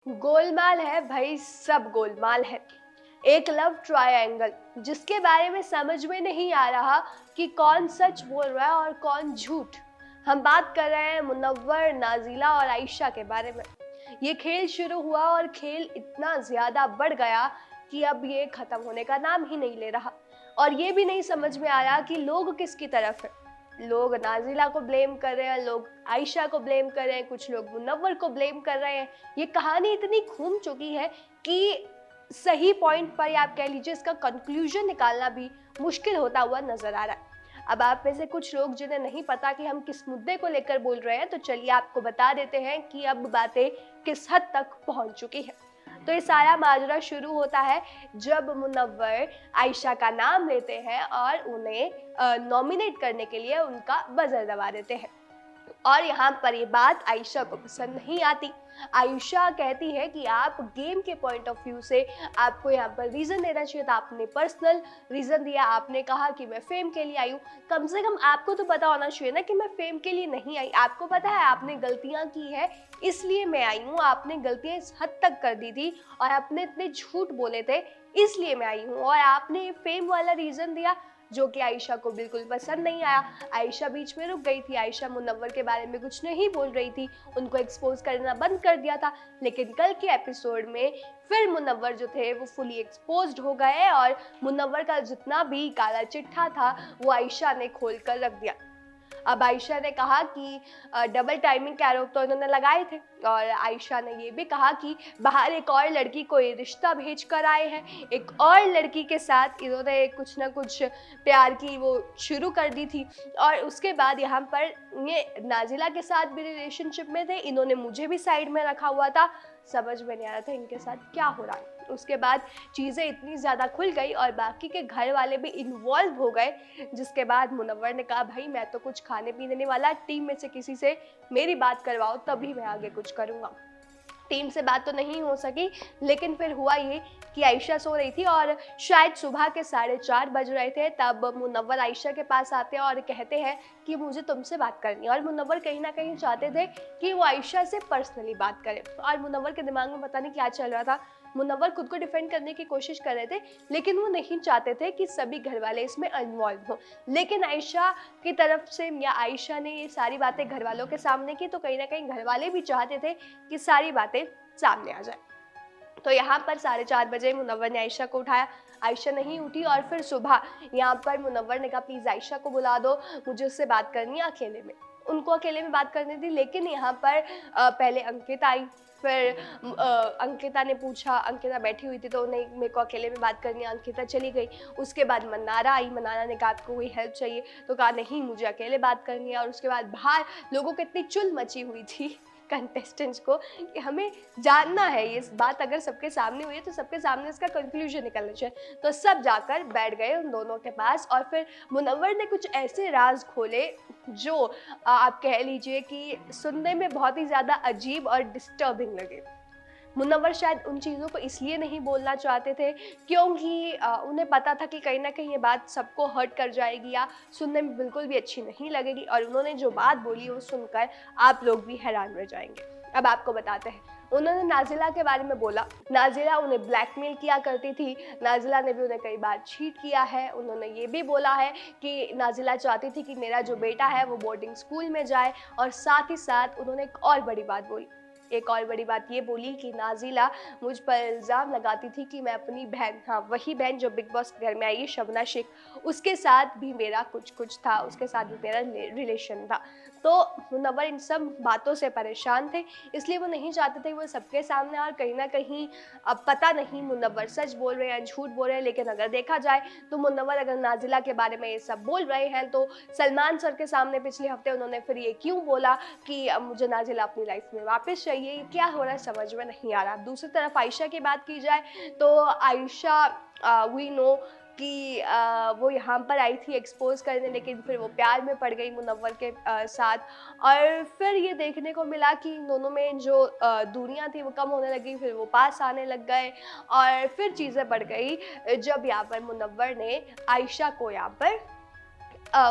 गोलमाल है भाई, सब गोलमाल है। एक लव ट्रायंगल जिसके बारे में समझ में नहीं आ रहा कि कौन सच बोल रहा है और कौन झूठ। हम बात कर रहे हैं मुनव्वर, नाजिला और आयशा के बारे में। ये खेल शुरू हुआ और खेल इतना ज्यादा बढ़ गया कि अब ये खत्म होने का नाम ही नहीं ले रहा। और ये भी नहीं समझ में आ रहा कि लोग किसकी तरफ है। लोग नाजिला को ब्लेम कर रहे हैं, लोग आयशा को ब्लेम कर रहे हैं, कुछ लोग मुनव्वर को ब्लेम कर रहे हैं। ये कहानी इतनी घूम चुकी है कि सही पॉइंट पर, या आप कह लीजिए इसका कंक्लूजन निकालना भी मुश्किल होता हुआ नजर आ रहा है। अब आप में से कुछ लोग जिन्हें नहीं पता कि हम किस मुद्दे को लेकर बोल रहे हैं, तो चलिए आपको बता देते हैं कि अब बातें किस हद तक पहुंच चुकी है। तो ये सारा माजरा शुरू होता है जब मुनव्वर आयशा का नाम लेते हैं और उन्हें नॉमिनेट करने के लिए उनका बजर दबा देते हैं। और यहाँ पर ये बात आयशा को पसंद नहीं आती। आयशा कहती है कि आप गेम के पॉइंट ऑफ व्यू से आपको यहाँ पर रीजन देना चाहिए था, आपने पर्सनल रीजन दिया। आपने कहा कि मैं फेम के लिए आई हूँ। कम से कम आपको तो पता होना चाहिए ना कि मैं फेम के लिए नहीं आई। आपको पता है आपने गलतियां की है, इसलिए मैं आई हूँ। आपने गलतियां इस हद तक कर दी थी और आपने इतने झूठ बोले थे, इसलिए मैं आई हूँ। और आपने फेम वाला रीजन दिया जो कि आयशा को बिल्कुल पसंद नहीं आया। आयशा बीच में रुक गई थी। आयशा मुनव्वर के बारे में कुछ नहीं बोल रही थी, उनको एक्सपोज करना बंद कर दिया था। लेकिन कल के एपिसोड में फिर मुनव्वर जो थे वो फुली एक्सपोज्ड हो गए और मुनव्वर का जितना भी काला चिट्ठा था वो आयशा ने खोल कर रख दिया। अब आयशा ने कहा कि डबल टाइमिंग के आरोप तो इन्होंने लगाए थे, और आयशा ने ये भी कहा कि बाहर एक और लड़की को ये रिश्ता भेज कर आए हैं। एक और लड़की के साथ इन्होंने कुछ ना कुछ प्यार की वो शुरू कर दी थी। और उसके बाद यहाँ पर ये नाजिला के साथ भी रिलेशनशिप में थे, इन्होंने मुझे भी साइड में रखा हुआ था। समझ में नहीं आ रहा था इनके साथ क्या हो रहा है। उसके बाद चीज़ें इतनी ज़्यादा खुल गई और बाकी के घर वाले भी इन्वॉल्व हो गए, जिसके बाद मुनव्वर ने कहा भाई मैं तो कुछ खाने पीने नहीं वाला, टीम में से किसी से मेरी बात करवाओ तभी मैं आगे कुछ करूँगा। टीम से बात तो नहीं हो सकी, लेकिन फिर हुआ ये कि आयशा सो रही थी और शायद सुबह के 4:30 बज रहे थे, तब मुनव्वर आयशा के पास आते हैं और कहते हैं कि मुझे तुमसे बात करनी है। और मुनव्वर कहीं ना कहीं चाहते थे कि वो आयशा से पर्सनली बात करे। और मुनव्वर के दिमाग में पता नहीं क्या चल रहा था। मुनव्वर खुद को डिफेंड करने की कोशिश कर रहे थे, लेकिन वो नहीं चाहते थे कि सभी घर वाले इसमें इन्वॉल्व हो। लेकिन आयशा की तरफ से, या आयशा ने ये सारी बातें घर वालों के सामने की, तो कहीं ना कहीं घर वाले भी चाहते थे कि सारी बातें सामने आ जाए। तो यहाँ पर 4:30 बजे मुनव्वर ने आयशा को उठाया। आयशा नहीं उठी और फिर सुबह यहाँ पर मुनव्वर ने कहा प्लीज़ आयशा को बुला दो, मुझे उससे बात करनी है अकेले में। उनको अकेले में बात करनी थी, लेकिन यहाँ पर पहले अंकिता आई। फिर अंकिता ने पूछा, अंकिता बैठी हुई थी तो उन्हें मेरे को अकेले में बात करनी है, अंकिता चली गई। उसके बाद मन्नारा आई। मन्नारा ने कहा आपको कोई हेल्प चाहिए, तो कहा नहीं मुझे अकेले बात करनी है। और उसके बाद बाहर लोगों को इतनी चुल मची हुई थी कंटेस्टेंट्स को कि हमें जानना है ये बात, अगर सबके सामने हुई है तो सबके सामने इसका कंक्लूजन निकलना चाहिए। तो सब जाकर बैठ गए उन दोनों के पास और फिर मुनव्वर ने कुछ ऐसे राज खोले जो आप कह लीजिए कि सुनने में बहुत ही ज़्यादा अजीब और डिस्टर्बिंग लगे। मुनव्वर शायद उन चीज़ों को इसलिए नहीं बोलना चाहते थे क्योंकि उन्हें पता था कि कहीं ना कहीं ये बात सबको हर्ट कर जाएगी या सुनने में बिल्कुल भी अच्छी नहीं लगेगी, और उन्होंने जो बात बोली वो सुनकर आप लोग भी हैरान रह जाएंगे। अब आपको बताते हैं। उन्होंने नाजिला के बारे में बोला। नाजिला उन्हें ब्लैकमेल किया करती थी। नाजिला ने भी उन्हें कई बार चीट किया है। उन्होंने ये भी बोला है कि नाजिला चाहती थी कि मेरा जो बेटा है वो बोर्डिंग स्कूल में जाए, और साथ ही साथ उन्होंने एक और बड़ी बात बोली। एक और बड़ी बात ये बोली कि नाजिला मुझ पर इल्ज़ाम लगाती थी कि मैं अपनी बहन, हाँ वही बहन जो बिग बॉस के घर में आई है, शबना शेख, उसके साथ भी मेरा कुछ था, उसके साथ भी मेरा रिलेशन था। तो मुनव्वर इन सब बातों से परेशान थे, इसलिए वो नहीं चाहते थे वो सबके सामने। और कहीं ना कहीं अब पता नहीं मुनव्वर सच बोल रहे हैं झूठ बोल रहे हैं, लेकिन अगर देखा जाए तो मुनव्वर अगर नाजिला के बारे में ये सब बोल रहे हैं तो सलमान सर के सामने पिछले हफ्ते उन्होंने फिर ये क्यों बोला कि अब मुझे नाजिला अपनी लाइफ में वापस चाहिए। ये क्या हो रहा है समझ में नहीं आ रहा। दूसरी तरफ आयशा की बात की जाए तो आयशा वी नो कि वो यहाँ पर आई थी एक्सपोज करने, लेकिन फिर वो प्यार में पड़ गई मुनव्वर के साथ। और फिर ये देखने को मिला कि इन दोनों में जो दूरियां थी वो कम होने लगी, फिर वो पास आने लग गए और फिर चीज़ें बढ़ गई जब यहाँ पर मुनव्वर ने आयशा को यहाँ पर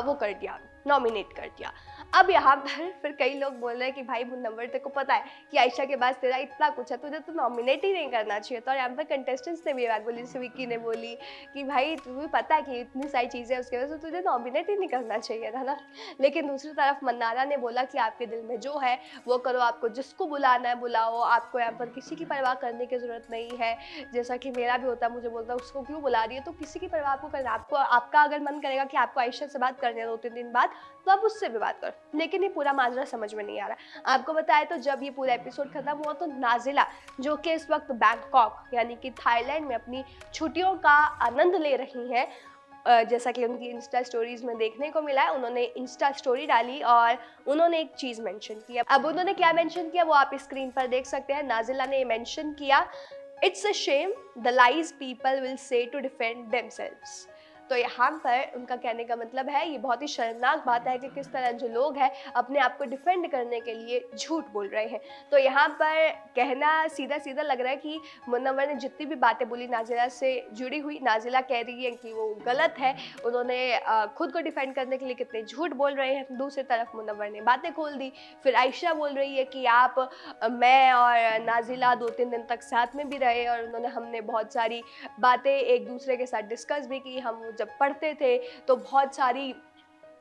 वो कर दिया, नॉमिनेट कर दिया। अब यहाँ पर फिर कई लोग बोल रहे हैं कि भाई मुनव्वर तेरे को पता है कि आयशा के पास तेरा इतना कुछ है, तुझे तो नॉमिनेट ही नहीं करना चाहिए था। और यहाँ पर कंटेस्टेंट्स ने भी ये बात बोली, जैसे विक्की ने बोली कि भाई तुम्हें पता है कि इतनी सारी चीज़ें उसके वजह से तुझे नॉमिनेट ही नहीं करना चाहिए था ना। लेकिन दूसरी तरफ मन्नारा ने बोला कि आपके दिल में जो है वो करो, आपको जिसको बुलाना है बुलाओ, आपको यहाँ पर किसी की परवाह करने की ज़रूरत नहीं है। जैसा कि मेरा भी होता है, मुझे बोलता है उसको क्यों बुला रही है, तो किसी की परवाह आपको करना, आपको आपका अगर मन करेगा कि आपको आयशा से बात करनी है 2-3 दिन बाद, तो आप उससे भी बात करो। लेकिन ये पूरा माजरा समझ में नहीं आ रहा। आपको बताया तो जब ये पूरा एपिसोड खत्म हुआ तो नाजिला, जो कि इस वक्त बैंकॉक यानी कि थाईलैंड में अपनी छुट्टियों का आनंद ले रही हैं, जैसा कि उनकी इंस्टा स्टोरीज में देखने को मिला है, उन्होंने इंस्टा स्टोरी डाली और उन्होंने एक चीज़ मेंशन किया। अब उन्होंने क्या मेंशन किया वो आप स्क्रीन पर देख सकते हैं। नाजिला ने मेंशन किया, it's a shame the lies people will say to defend themselves. तो यहाँ पर उनका कहने का मतलब है, ये बहुत ही शर्मनाक बात है कि किस तरह जो लोग हैं अपने आप को डिफेंड करने के लिए झूठ बोल रहे हैं। तो यहाँ पर कहना सीधा सीधा लग रहा है कि मुनव्वर ने जितनी भी बातें बोली नाजिला से जुड़ी हुई, नाजिला कह रही है कि वो गलत है, उन्होंने खुद को डिफेंड करने के लिए कितने झूठ बोल रहे हैं। दूसरी तरफ मुनव्वर ने बातें खोल दी। फिर आयशा बोल रही है कि मैं और नाजिला 2-3 दिन तक साथ में भी रहे और हमने बहुत सारी बातें एक दूसरे के साथ डिस्कस भी की। हम जब पढ़ते थे तो बहुत सारी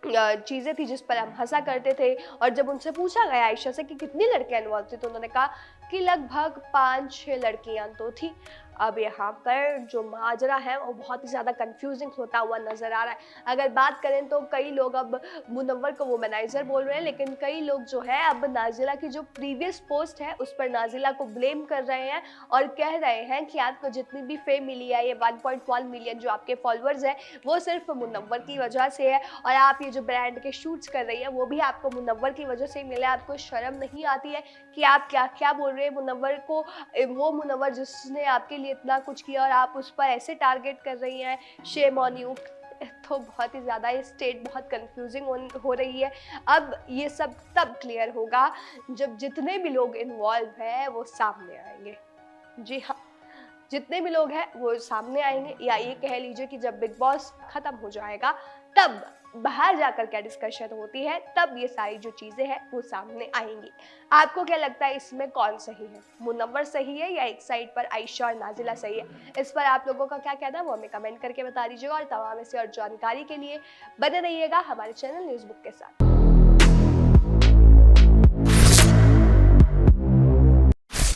चीज़ें थी जिस पर हम हंसा करते थे। और जब उनसे पूछा गया आयशा से कि कितनी लड़कियां इन्वॉल्व थी, तो उन्होंने कहा कि लगभग 5-6 लड़कियां तो थी। अब यहाँ पर जो माजरा है वो बहुत ही ज़्यादा कंफ्यूजिंग होता हुआ नज़र आ रहा है। अगर बात करें तो कई लोग अब मुनव्वर को वुमनाइजर बोल रहे हैं, लेकिन कई लोग जो है अब नाजिला की जो प्रीवियस पोस्ट है उस पर नाजिला को ब्लेम कर रहे हैं और कह रहे हैं कि आपको जितनी भी फेम मिली है, ये 1.1 मिलियन जो आपके फॉलोअर्स हैं, वो सिर्फ मुनव्वर की वजह से है। और आप ये जो ब्रांड के शूट्स कर रही है वो भी आपको मुनव्वर की वजह से मिला। आपको शर्म नहीं आती है कि आप क्या क्या बोल रहे हैं मुनव्वर को, वो मुनव्वर जिसने आपके लिए इतना कुछ किया और आप उस पर ऐसे टारगेट कर रही हैं, शेम ऑन यू। तो बहुत ही ज़्यादा ये स्टेट बहुत कंफ्यूजिंग हो रही है। अब ये सब तब क्लियर होगा जब जितने भी लोग इन्वॉल्व हैं वो सामने आएंगे। जी हाँ, जितने भी लोग हैं वो सामने आएंगे, या ये कह लीजिए कि जब बिग बॉस खत्म हो जाएगा तब बाहर जाकर क्या डिस्कशन होती है, तब ये सारी जो चीजें हैं वो सामने आएंगी। आपको क्या लगता है इसमें कौन सही है, मुनव्वर सही है या एक साइड पर आयशा और नाजिला सही है? इस पर आप लोगों का क्या कहना है वो हमें कमेंट करके बता दीजिएगा। और तमाम ऐसी और जानकारी के लिए बने रहिएगा हमारे चैनल न्यूज़ बुक के साथ।